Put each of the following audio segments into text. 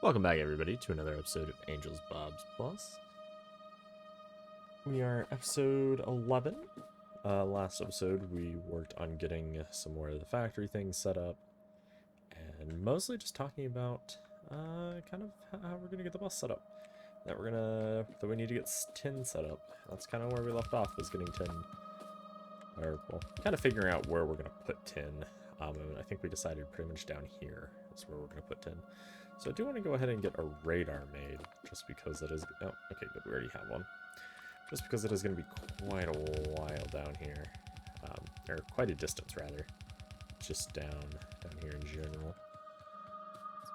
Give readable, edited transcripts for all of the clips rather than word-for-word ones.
Welcome back, everybody, to another episode of AngelsBobs Plus. We are episode 11. Last episode, we worked on getting some more of the factory things set up, and mostly just talking about kind of how we're gonna get the bus set up. That we need to get tin set up. That's kind of where we left off, was getting tin, or well, kind of figuring out where we're gonna put tin. And I think we decided pretty much down here is where we're gonna put tin. So I do want to go ahead and get a radar made, just because it is... Oh, okay, good, we already have one. Just because it is going to be quite a while down here. Or quite a distance, rather. Just down here in general.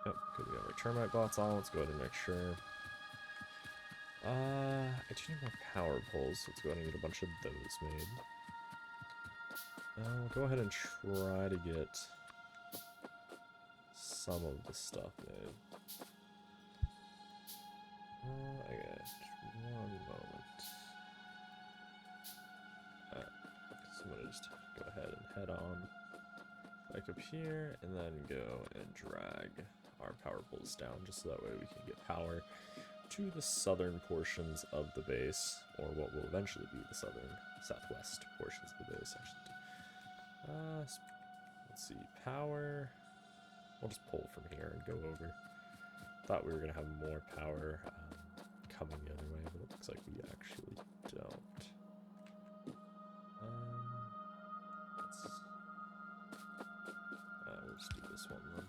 Oh, good, we have our termite bots on. Let's go ahead and make sure. I do need more power poles, so let's go ahead and get a bunch of those made. We'll go ahead and try to get some of the stuff made. I got one moment. Alright, so I'm gonna just go ahead and head on back up here, and then go and drag our power poles down, just so that way we can get power to the southern portions of the base, or what will eventually be the southwest portions of the base, actually. Let's see, power. We'll just pull from here and go over. Thought we were going to have more power coming the other way, but it looks like we actually don't. We'll just do this one then.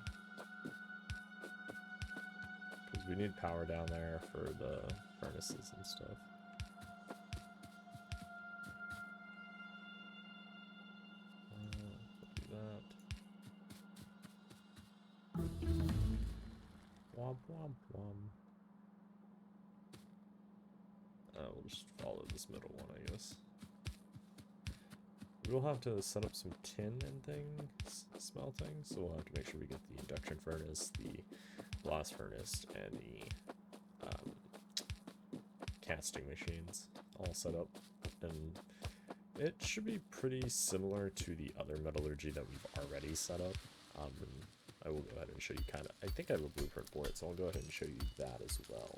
Because we need power down there for the furnaces and stuff. We'll do that. Womp womp womp. We'll just follow this middle one, I guess. We'll have to set up some tin and things, smelting, so we'll have to make sure we get the induction furnace, the blast furnace, and the casting machines all set up. And it should be pretty similar to the other metallurgy that we've already set up. And I will go ahead and show you kind of... I think I have a blueprint for it, so I'll go ahead and show you that as well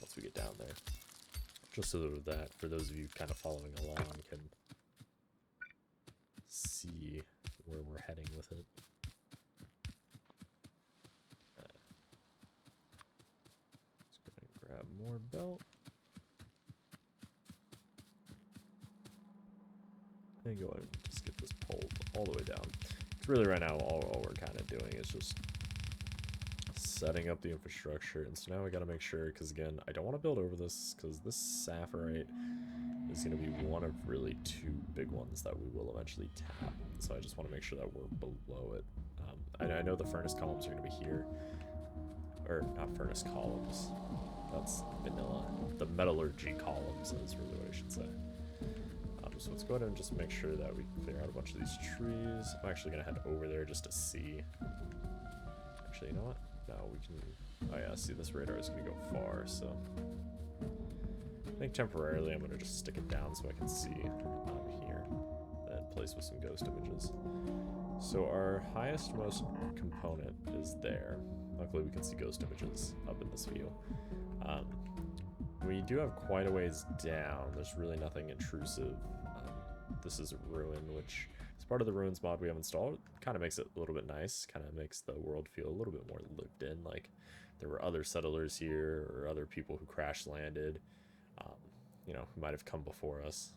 once we get down there. Just so that, for those of you kind of following along, can see where we're heading with it. Let's go ahead and grab more belt. And go ahead and just get this pulled all the way down. Really, right now, all we're kind of doing is just setting up the infrastructure. And so now we got to make sure, because again, I don't want to build over this, because this sapphirite is going to be one of really two big ones that we will eventually tap. So I just want to make sure that we're below it. I know the furnace columns are going to be here, or not furnace columns. That's vanilla. The metallurgy columns is really what I should say. So let's go ahead and just make sure that we clear out a bunch of these trees. I'm actually going to head over there just to see. Actually, you know what? No, we can... Oh yeah, see, this radar is going to go far, so... I think temporarily I'm going to just stick it down so I can see here. And place with some ghost images. So our highest most component is there. Luckily we can see ghost images up in this view. We do have quite a ways down. There's really nothing intrusive. This is a ruin, which is part of the ruins mod we have installed. It kind of makes it a little bit nice. Kind of makes the world feel a little bit more lived in. Like there were other settlers here, or other people who crash landed, you know, who might have come before us.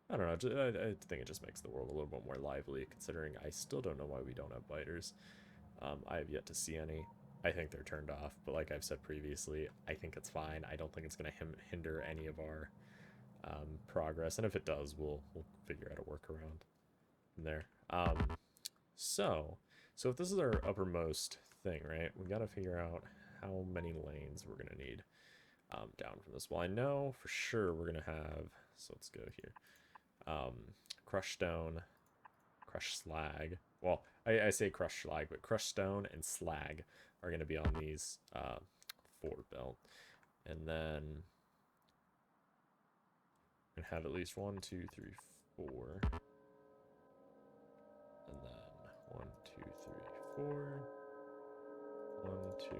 I don't know. I think it just makes the world a little bit more lively, considering I still don't know why we don't have biters. I have yet to see any. I think they're turned off, but like I've said previously, I think it's fine. I don't think it's going to hinder any of our progress, and if it does, we'll figure out a workaround in there. So if this is our uppermost thing, right, we got to figure out how many lanes we're going to need down from this. Well, I know for sure we're going to have, so let's go here, crushed stone, crushed slag. Well, I say crushed slag, but crushed stone and slag are going to be on these 4 belt. And then we're going to have at least 1, 2, 3, 4. And then 1, 2, 3, 4. 1, 2,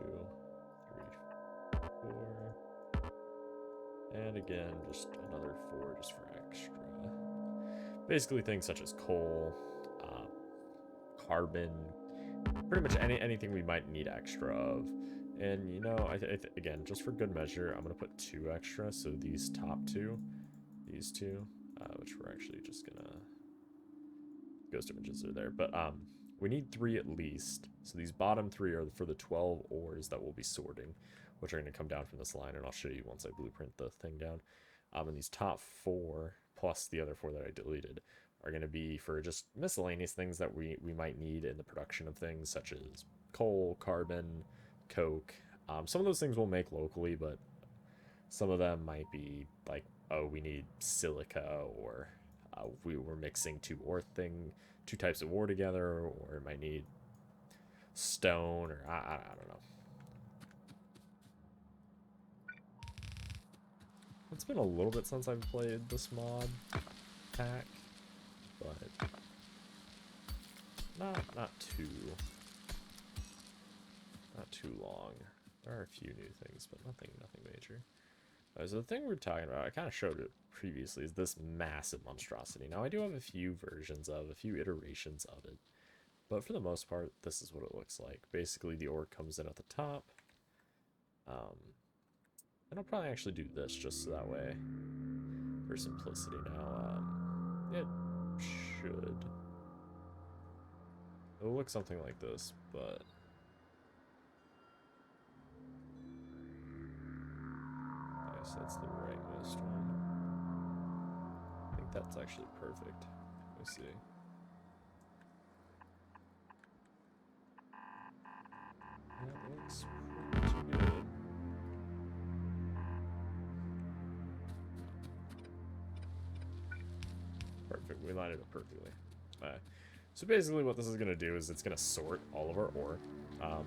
3, 4. And again, just another 4 just for extra. Basically things such as coal, carbon, pretty much anything we might need extra of. And, you know, again, just for good measure, I'm going to put 2 extra. So these top 2, these 2, which we're actually just going to... Ghost images are there. But we need 3 at least. So these bottom 3 are for the 12 ores that we'll be sorting, which are going to come down from this line. And I'll show you once I blueprint the thing down. And these top 4, plus the other 4 that I deleted, are going to be for just miscellaneous things that we might need in the production of things, such as coal, carbon, coke. Some of those things we'll make locally, but some of them might be like, oh, we need silica, or we were mixing 2 types of ore together, or it might need stone, or I don't know. It's been a little bit since I've played this mod pack, but not too long. There are a few new things, but nothing major. So the thing we're talking about, I kind of showed it previously, is this massive monstrosity. Now I do have a few iterations of it, but for the most part, this is what it looks like. Basically, the ore comes in at the top. And I'll probably actually do this just so that way, for simplicity now. It should. It'll look something like this, but... Nice, that's the rightmost one. I think that's actually perfect. Let's see. That looks pretty good. Perfect, we lined it up perfectly. So basically what this is going to do is it's going to sort all of our ore.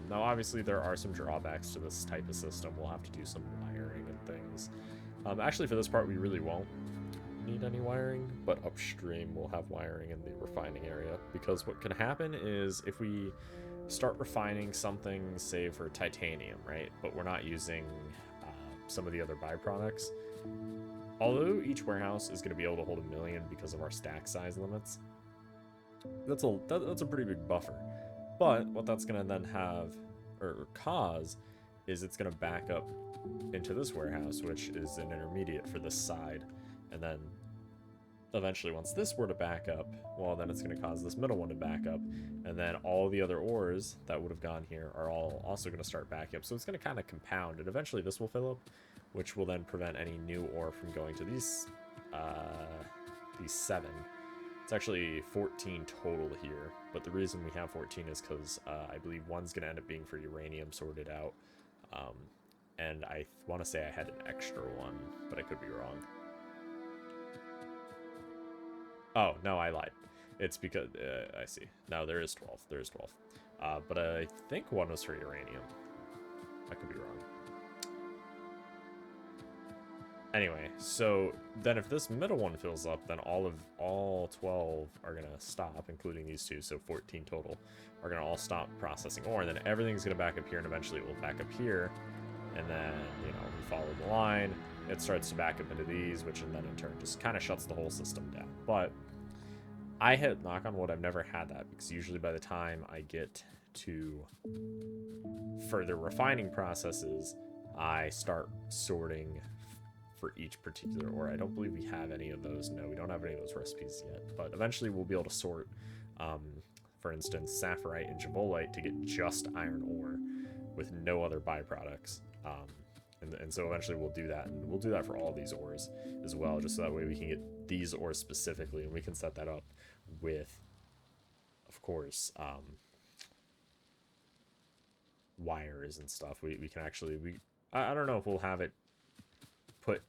Now obviously there are some drawbacks to this type of system. We'll have to do some wiring and things. Actually for this part we really won't need any wiring, but upstream we'll have wiring in the refining area, because what can happen is if we start refining something, say for titanium, right, but we're not using some of the other byproducts, although each warehouse is going to be able to hold 1 million because of our stack size limits, that's a pretty big buffer. But what that's going to then have, or cause, is it's going to back up into this warehouse, which is an intermediate for this side. And then eventually once this were to back up, well, then it's going to cause this middle one to back up. And then all the other ores that would have gone here are all also going to start backing up. So it's going to kind of compound, and eventually this will fill up, which will then prevent any new ore from going to these 7. It's actually 14 total here, but the reason we have 14 is because I believe one's going to end up being for uranium sorted out, and I want to say I had an extra one, but I could be wrong. Oh, no, I lied. It's because, I see. No, there is 12. There is 12. But I think one was for uranium. I could be wrong. Anyway, so then if this middle one fills up, then all 12 are going to stop, including these 2, so 14 total, are going to all stop processing ore, and then everything's going to back up here, and eventually it will back up here, and then, you know, we follow the line, it starts to back up into these, which then in turn just kind of shuts the whole system down. But I had, knock on wood, I've never had that, because usually by the time I get to further refining processes, I start sorting for each particular ore. I don't believe we have any of those. No, we don't have any of those recipes yet, but eventually we'll be able to sort, for instance, sapphirite and jabolite to get just iron ore with no other byproducts. And so eventually we'll do that, and we'll do that for all these ores as well, just so that way we can get these ores specifically, and we can set that up with, of course, wires and stuff. We can actually, I don't know if we'll have it put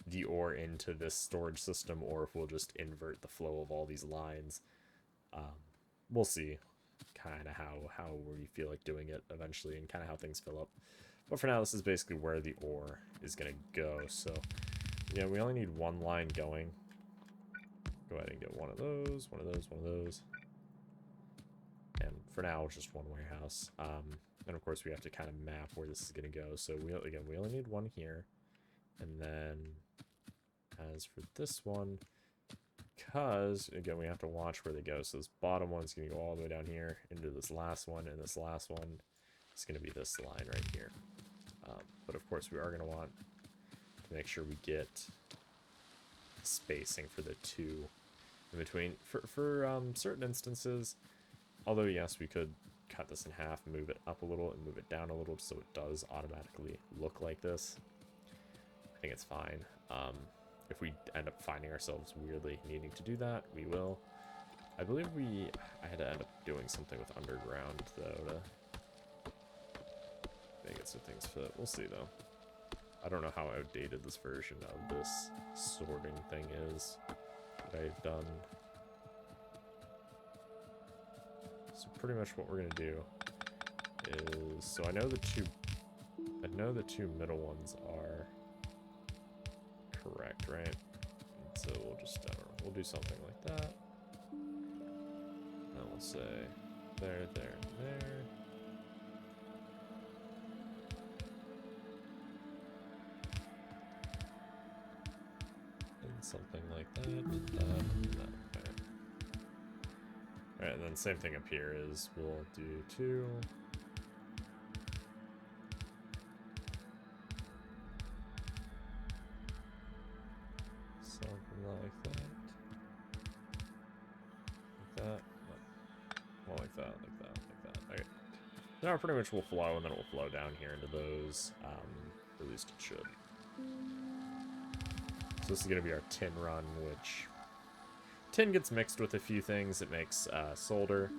the ore into this storage system, or if we'll just invert the flow of all these lines. We'll see kind of how we feel like doing it eventually, and kind of how things fill up. But for now, this is basically where the ore is going to go. So yeah, we only need one line going. Go ahead and get one of those, one of those, one of those. And for now, just one warehouse. And of course, we have to kind of map where this is going to go. So we only need one here. And then as for this one, because, again, we have to watch where they go. So this bottom one's going to go all the way down here into this last one, and this last one is going to be this line right here. But of course, we are going to want to make sure we get spacing for the two in between. For certain instances, although yes, we could cut this in half, move it up a little, and move it down a little so it does automatically look like this. I think it's fine. If we end up finding ourselves weirdly needing to do that, we will. I believe I had to end up doing something with underground, though, to make it so things fit. We'll see, though. I don't know how outdated this version of this sorting thing is that I've done. So pretty much what we're going to do is, so I know the two middle ones are correct, right? And so we'll just, I don't know, we'll do something like that. And we'll say there, there, and there. And something like that, and that. Alright, and then same thing up here is we'll do 2. Something like that. Like that. Well, like that, like that, like that. Okay. Now pretty much will flow, and then it will flow down here into those. At least it should. So this is going to be our tin run, which... tin gets mixed with a few things. It makes solder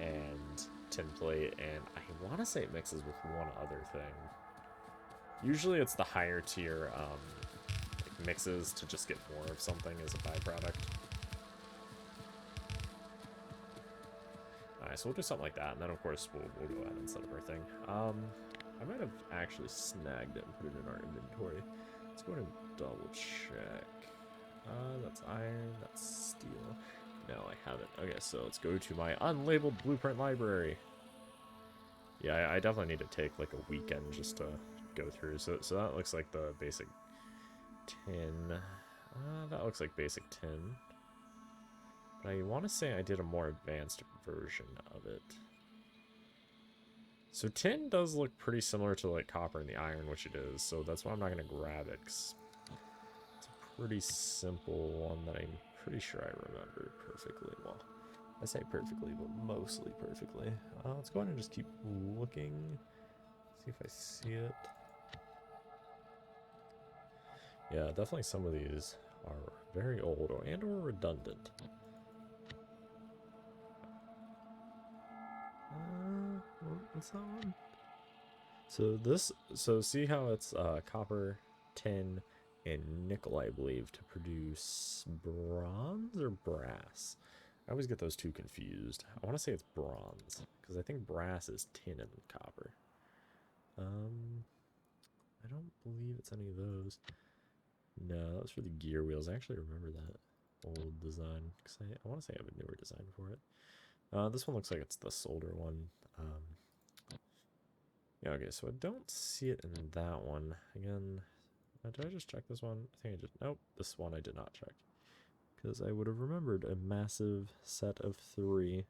and tin plate, and I want to say it mixes with one other thing. Usually it's the higher tier like mixes to just get more of something as a byproduct. Alright, so we'll do something like that, and then of course we'll go ahead and set up our thing. I might have actually snagged it and put it in our inventory. Let's go ahead and double check. That's iron, that's steel. No, I haven't. Okay, so let's go to my unlabeled blueprint library. Yeah, I definitely need to take like a weekend just to go through. So that looks like the basic tin. That looks like basic tin. But I want to say I did a more advanced version of it. So tin does look pretty similar to like copper and the iron, which it is. So that's why I'm not going to grab it, 'cause pretty simple one that I'm pretty sure I remember perfectly. Well, I say perfectly, but mostly perfectly. Let's go ahead and just keep looking. See if I see it. Yeah, definitely some of these are very old or redundant. What's that one? So see how it's copper, tin, and nickel, I believe, to produce bronze or brass. I always get those two confused. I want to say it's bronze, because I think brass is tin and copper. I don't believe it's any of those. No, that was for the gear wheels. I actually remember that old design, because I want to say I have a newer design for it. This one looks like it's the solder one. Yeah, okay, so I don't see it in that one. Again, did I just check this one? I think I did. Nope, this one I did not check. Because I would have remembered a massive set of 3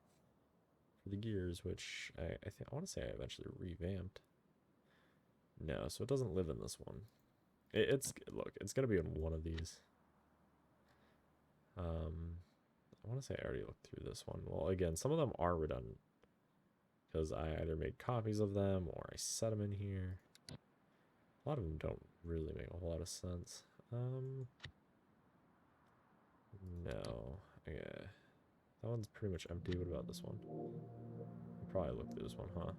for the gears, which I want to say I eventually revamped. No, so it doesn't live in this one. Look, it's going to be in one of these. I want to say I already looked through this one. Well, again, some of them are redundant, because I either made copies of them or I set them in here. A lot of them don't really make a whole lot of sense. No. Yeah. That one's pretty much empty. What about this one? I'll probably look through this one, huh?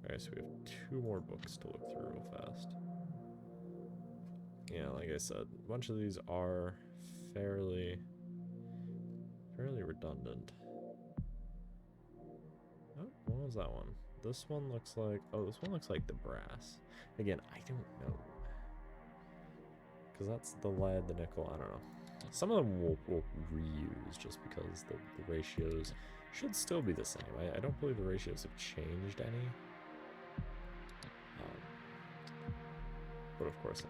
Alright, so we have 2 more books to look through real fast. Yeah, like I said, a bunch of these are fairly redundant. Oh, what was that one? This one looks like... oh, this one looks like the brass. Again, I don't know. Because that's the lead, the nickel, I don't know. Some of them will reuse just because the ratios should still be the same. I don't believe the ratios have changed any. But of course,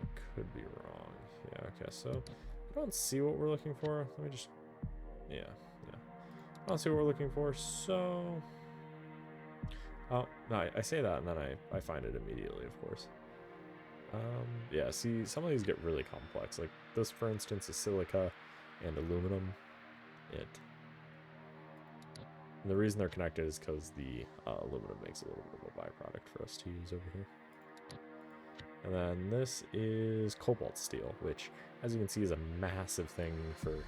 I could be wrong. Yeah, okay, so I don't see what we're looking for. Let me just, yeah. I don't see what we're looking for, so... Oh, no, I say that and then I find it immediately, of course. Yeah, see, some of these get really complex. Like this, for instance, is silica and aluminum. And the reason they're connected is because the aluminum makes a little bit of a byproduct for us to use over here. And then this is cobalt steel, which, as you can see, is a massive thing for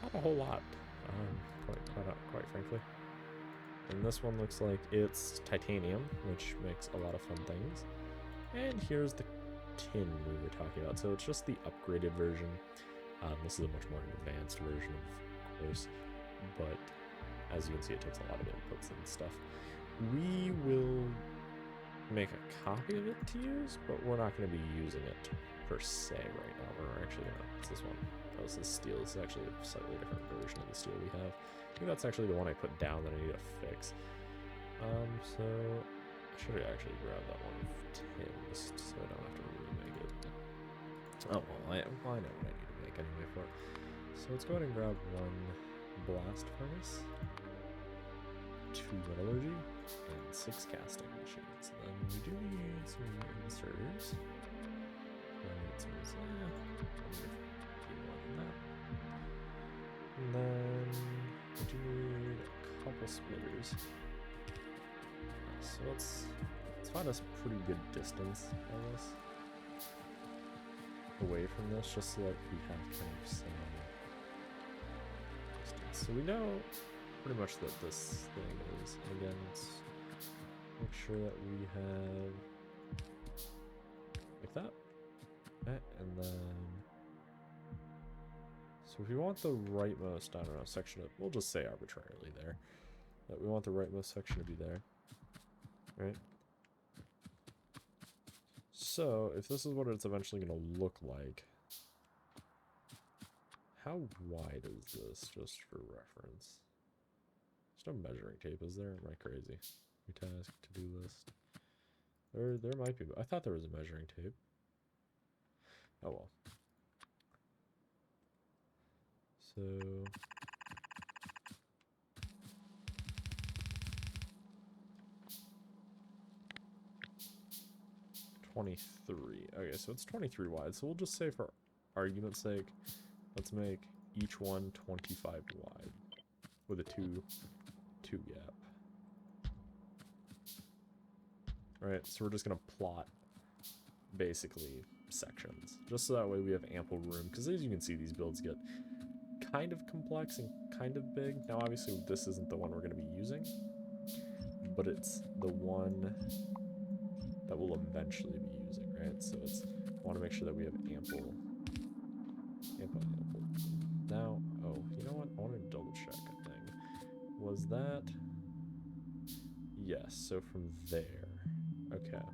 not a whole lot, quite frankly. And this one looks like it's titanium, which makes a lot of fun things. And here's the tin we were talking about. So it's just the upgraded version. This is a much more advanced version, of course, but as you can see, it takes a lot of inputs and stuff. We will make a copy of it to use, but we're not going to be using it per se right now. We're actually going to, what's this one? Oh, this is steel. This is actually a slightly different version of the steel we have. I think that's actually the one I put down that I need to fix. So I should have actually grabbed that one of Tim's, so I don't have to really make it. Oh, well, I know what I need to make anyway for it. So let's go ahead and grab one blast furnace, 2 metallurgy, and 6 casting machines. And then we do need some inserters. And then we do need a couple splitters. So let's find us a pretty good distance, I guess, away from this, just so that we have kind of some distance. So we know pretty much that this thing is. And again, let's make sure that we have like that. Okay, and then so if we want the rightmost, I don't know, section of, we'll just say arbitrarily there, that we want the rightmost section to be there, right? So if this is what it's eventually going to look like, how wide is this, just for reference? There's no measuring tape, is there? Am I crazy? Task, to-do list. There might be, but I thought there was a measuring tape. Oh well. So 23. Okay, so it's 23 wide. So we'll just say, for argument's sake, let's make each one 25 wide with a 2 gap. Alright, so we're just gonna plot basically sections, just so that way we have ample room, because as you can see, these builds get kind of complex and kind of big. Now obviously this isn't the one we're going to be using, but it's the one that we'll eventually be using, right? So it's, I want to make sure that we have ample. Now, oh, you know what? I want to double check a thing. Was that? Yes, so from there. Okay.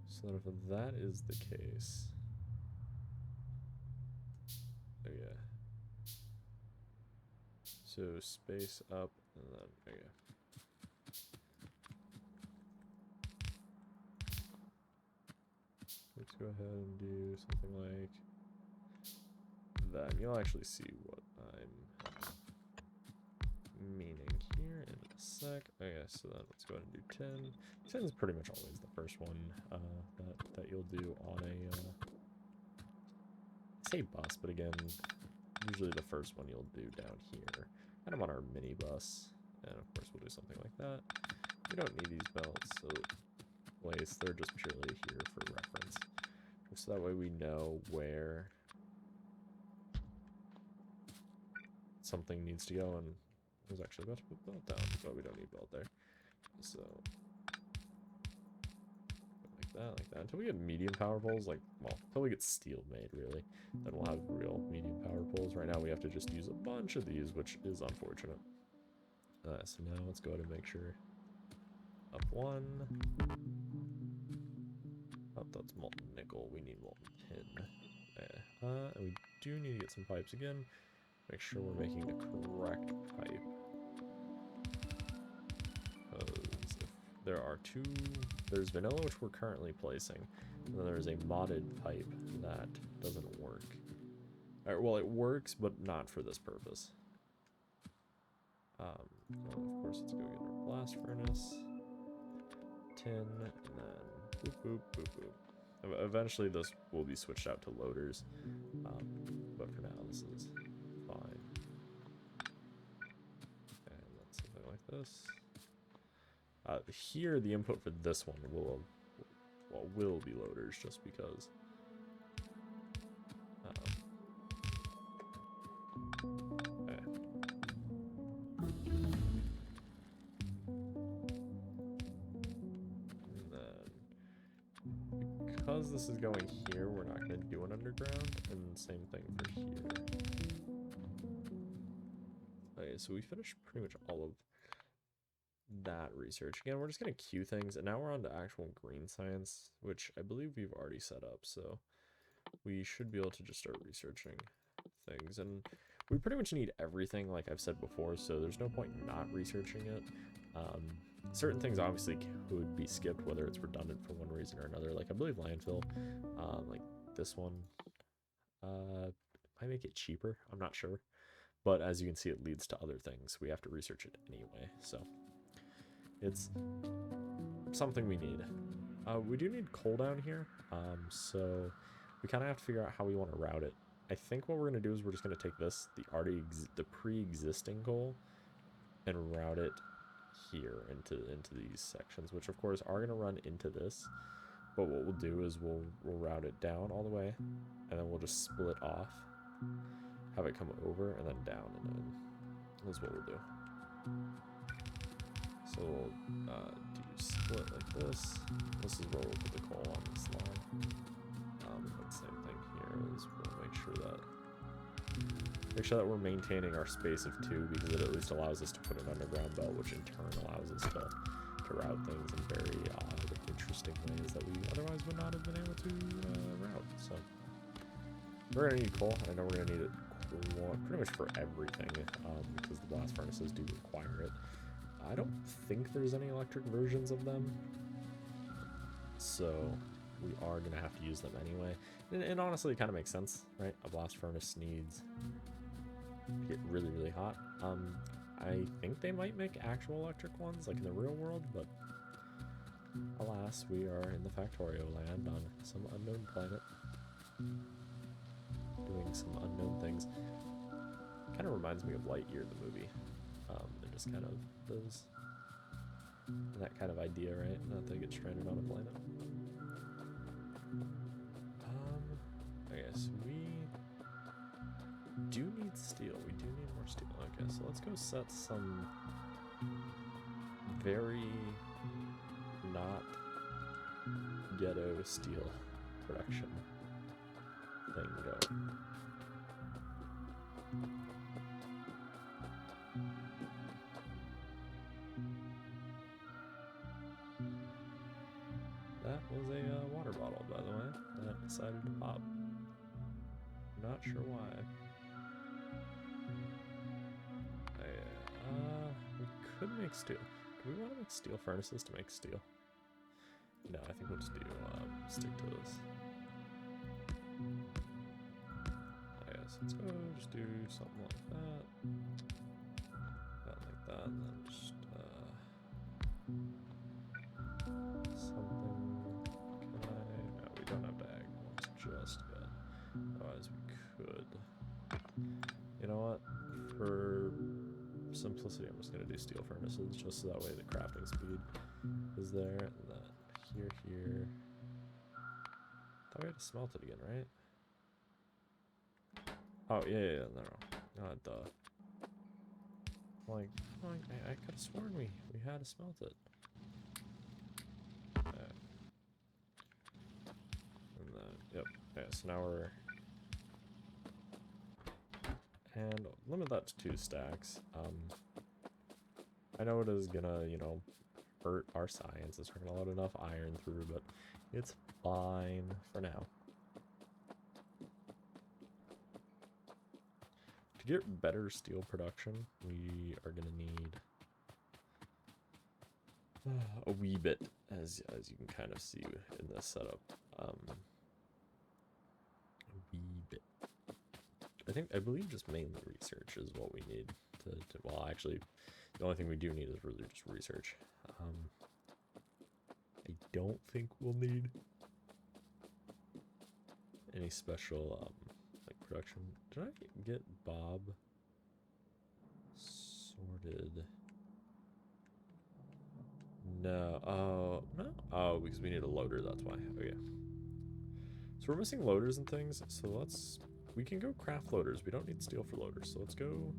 So then if that is the case, oh yeah. So space up and then, okay. Let's go ahead and do something like that. And you'll actually see what I'm meaning here in a sec. Okay, so then let's go ahead and do 10. 10 is pretty much always the first one that you'll do on a, say bus, but again, usually the first one you'll do down here. And I'm on our mini bus, and of course we'll do something like that. We don't need these belts, so place, they're just purely here for reference. So that way we know where something needs to go, and I was actually about to put belt down, but we don't need belt there. So like that, until we get medium power poles, like, well, until we get steel made, really, then we'll have real medium power poles. Right now we have to just use a bunch of these, which is unfortunate. So now let's go ahead and make sure up 1. Oh, that's molten nickel. We need molten tin. And we do need to get some pipes again. Make sure we're making the correct pipe. Because if there are two, there's vanilla, which we're currently placing, and then there's a modded pipe that doesn't work. Well, it works, but not for this purpose. Well, of course, let's go get our blast furnace, tin, and then boop, boop, boop, boop. Eventually, this will be switched out to loaders, but for now, this is fine. And then something like this. Here, the input for this one will be loaders, just because. Okay. And then, because this is going here, we're not going to do an underground, and same thing for here. Okay, so we finished pretty much all of that research. Again, we're just going to queue things, and now we're on to actual green science, which I believe we've already set up, so we should be able to just start researching things. And we pretty much need everything, like I've said before, so there's no point in not researching it. Certain things obviously could be skipped, whether it's redundant for one reason or another. Like I believe landfill, like this one, might make it cheaper, I'm not sure. But as you can see, it leads to other things. We have to research it anyway, so it's something we need. We do need coal down here, so we kind of have to figure out how we want to route it. I think what we're going to do is we're just going to take this, the pre-existing coal, and route it here into these sections, which of course are going to run into this. But what we'll do is we'll route it down all the way, and then we'll just split off, have it come over, and then down and in. That's what we'll do. So we'll do split like this. This is where we'll put the coal on this line. And same thing here is we'll make sure that we're maintaining our space of 2, because it at least allows us to put an underground belt, which in turn allows us to route things in very odd, interesting ways that we otherwise would not have been able to route. So we're gonna need coal. I know we're gonna need it pretty much for everything, because the blast furnaces do require it. I don't think there's any electric versions of them, so we are going to have to use them anyway. And honestly, it kind of makes sense, right? A blast furnace needs to get really, really hot. I think they might make actual electric ones, like in the real world, but alas, we are in the Factorio land on some unknown planet, doing some unknown things. Kind of reminds me of Lightyear, the movie. And just kind of those, that kind of idea, right? Not to get stranded on a planet. I guess we do need steel. We do need more steel. Okay, so let's go set some very not ghetto steel production thing going. That was a water bottle, by the way, that decided to pop. Not sure why. We could make steel. Do we want to make steel furnaces to make steel? No, I think we'll just do, stick to this. So let's go just do something like that. That like that, and then just, something. No, we don't have to ag ones just yet. Otherwise we could. You know what? For simplicity, I'm just gonna do steel furnaces, just so that way the crafting speed is there. And then here. Thought we had to smelt it again, right? Oh yeah, no, duh. Like, I could have sworn we had to smelt it. And then, yep. Yeah, so now we're, and limit that to 2 stacks. I know it is gonna, you know, hurt our science. It's not gonna let enough iron through, but it's fine for now. To get better steel production, we are going to need a wee bit, as you can kind of see in this setup. A wee bit. I believe just mainly research is what we need to well, actually, the only thing we do need is really just research. I don't think we'll need any special, like production. Did I get Bob sorted? No. No. Oh, because we need a loader, that's why. Okay. So we're missing loaders and things, so we can go craft loaders. We don't need steel for loaders, so let's go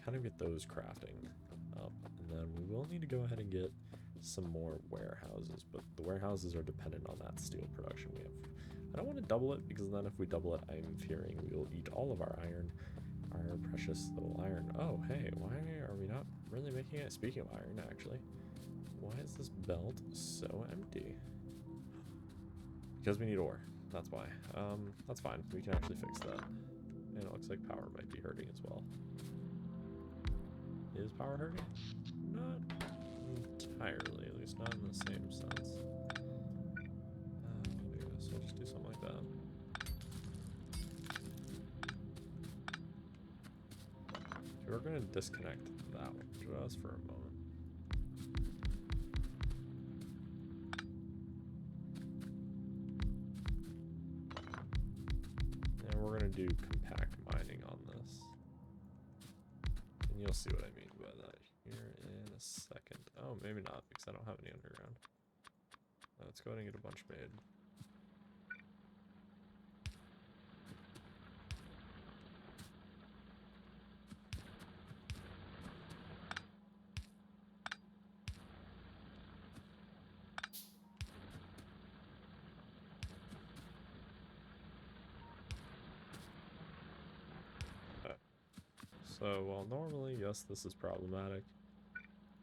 kind of get those crafting up. And then we will need to go ahead and get some more warehouses, but the warehouses are dependent on that steel production we have. I don't want to double it, because then if we double it, I'm fearing we will eat all of our iron, our precious little iron. Oh, hey, why are we not really making it? Speaking of iron, actually, why is this belt so empty? Because we need ore. That's why. That's fine. We can actually fix that. And it looks like power might be hurting as well. Is power hurting? Not entirely, at least not in the same sense. So I'll just do something like that. Okay, we're going to disconnect that one just for a moment. We're going to do compact mining on this. And you'll see what I mean by that here in a second. Oh, maybe not, because I don't have any underground. Let's go ahead and get a bunch made. So, well, normally, yes, this is problematic,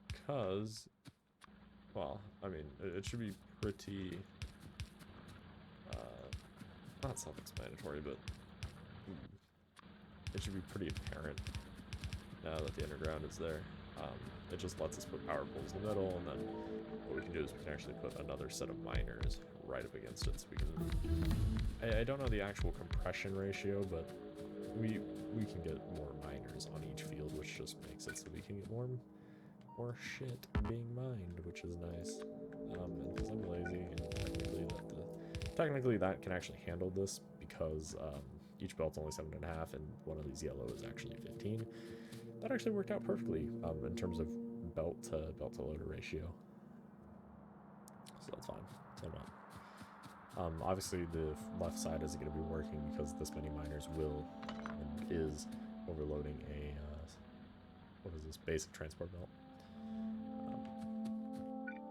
because, well, I mean, it should be pretty, not self-explanatory, but it should be pretty apparent now that the underground is there. It just lets us put power poles in the middle, and then what we can do is we can actually put another set of miners right up against it, so we can, I don't know the actual compression ratio, but we can get more miners on each field, which just makes it so we can get more shit being mined, which is nice. And because I'm lazy, and technically that can actually handle this, because each belt's only 7.5, and one of these yellow is actually 15. That actually worked out perfectly in terms of belt to loader ratio. So that's fine. So not. Obviously the left side isn't going to be working because this many miners will and is overloading a what is this, basic transport belt.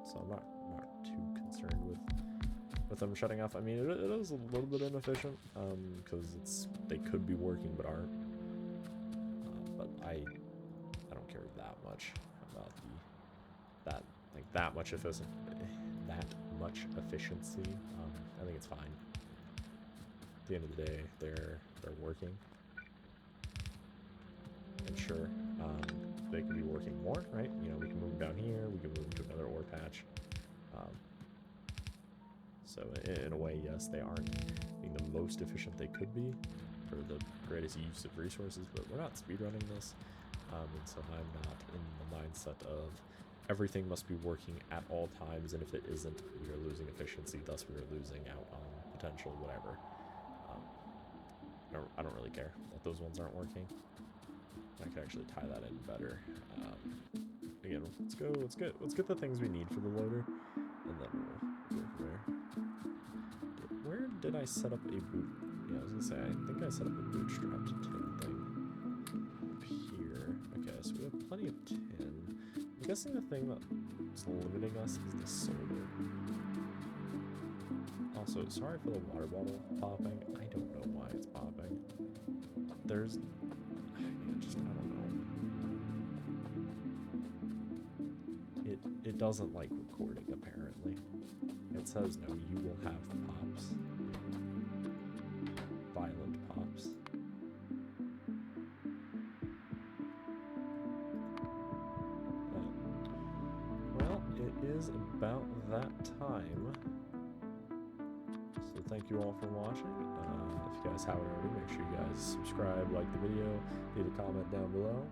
So I'm not too concerned with them shutting off. I mean, it is a little bit inefficient because they could be working but aren't. But I don't care that much about that much efficiency. I think it's fine. At the end of the day, they're working. And sure, they can be working more, right? You know, we can move down here, we can move to another ore patch. So in a way, yes, they aren't being the most efficient they could be for the greatest use of resources, but we're not speedrunning this. And so I'm not in the mindset of everything must be working at all times, and if it isn't, we are losing efficiency, thus we are losing out on potential, whatever. I don't really care that those ones aren't working. I could actually tie that in better. Again, let's get the things we need for the loader, and then we'll go from there. Where did I set up a boot? Yeah, I was gonna say, I think I set up a bootstrapped tin thing up here. Okay, so we have plenty of tin. I'm guessing the thing that's limiting us is the solar. Also, sorry for the water bottle popping. I don't know why it's popping. I don't know. It doesn't like recording, apparently. It says, no, you will have pops. Violent pops. it is about that time. So thank you all for watching. If you guys haven't already, make sure you guys subscribe, like the video, leave a comment down below.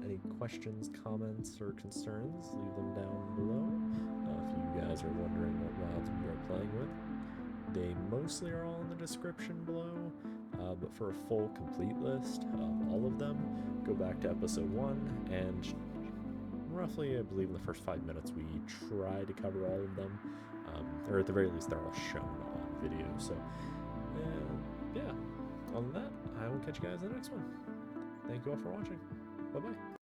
Any questions, comments, or concerns, leave them down below. If you guys are wondering what mods we are playing with, they mostly are all in the description below. But for a full complete list of all of them, go back to episode 1, and roughly, I believe in the first 5 minutes, we try to cover all of them. Or at the very least, they're all shown on video. So, yeah, other than that, I will catch you guys in the next one. Thank you all for watching. Bye-bye.